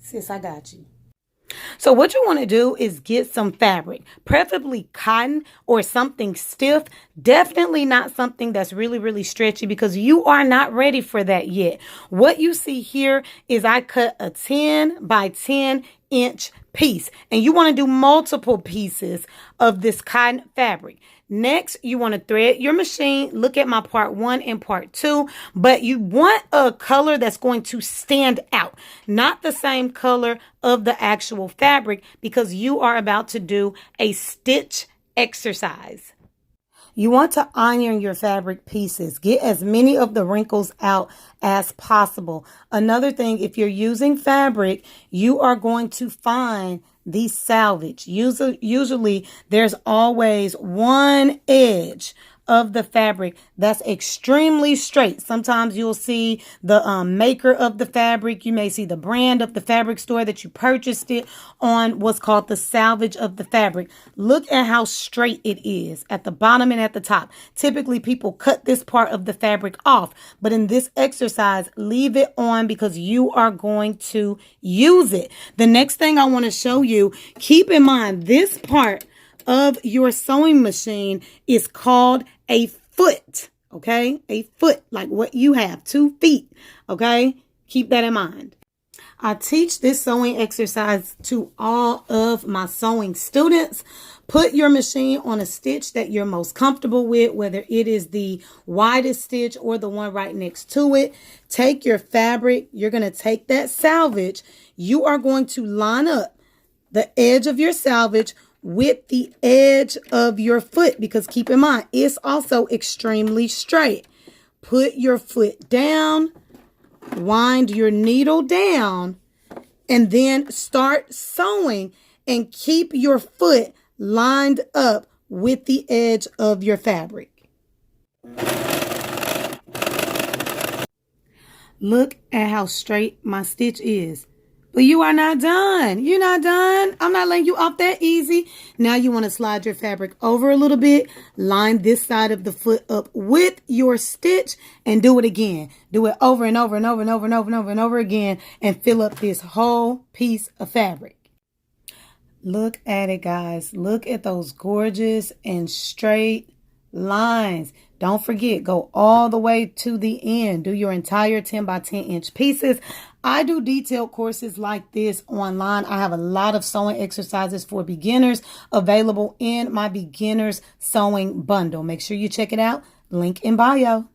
Sis, I got you. So what you want to do is get some fabric, preferably cotton or something stiff. Definitely not something that's really, really stretchy because you are not ready for that yet. What you see here is I cut a 10 by 10-inch piece, and you want to do multiple pieces of this cotton fabric. Next, you want to thread your machine. Look at my part 1 and part 2, but you want a color that's going to stand out, not the same color of the actual fabric, because you are about to do a stitch exercise. You want to iron your fabric pieces. Get as many of the wrinkles out as possible. Another thing, if you're using fabric, you are going to find the salvage. Usually there's always one edge of the fabric that's extremely straight. Sometimes you'll see the maker of the fabric. You may see the brand of the fabric store that you purchased it on what's called the salvage of the fabric. Look at how straight it is at the bottom and at the top. Typically people cut this part of the fabric off, but in this exercise, leave it on because you are going to use it. The next thing I want to show you, keep in mind this part of your sewing machine is called a foot, okay? A foot, like what you have, 2 feet, okay? Keep that in mind. I teach this sewing exercise to all of my sewing students. Put your machine on a stitch that you're most comfortable with, whether it is the widest stitch or the one right next to it. Take your fabric. You're going to take that salvage. You are going to line up the edge of your salvage with the edge of your foot, because keep in mind, it's also extremely straight. Put your foot down, wind your needle down, and then start sewing and keep your foot lined up with the edge of your fabric. Look at how straight my stitch is. But you are not done. You're not done. I'm not letting you off that easy. Now you want to slide your fabric over a little bit. Line this side of the foot up with your stitch and do it again. Do it over and over and over and over and over and over and over again and fill up this whole piece of fabric. Look at it, guys. Look at those gorgeous and straight lines. Don't forget, go all the way to the end. Do your entire 10 by 10 inch pieces. I do detailed courses like this online. I have a lot of sewing exercises for beginners available in my beginners sewing bundle. Make sure you check it out. Link in bio.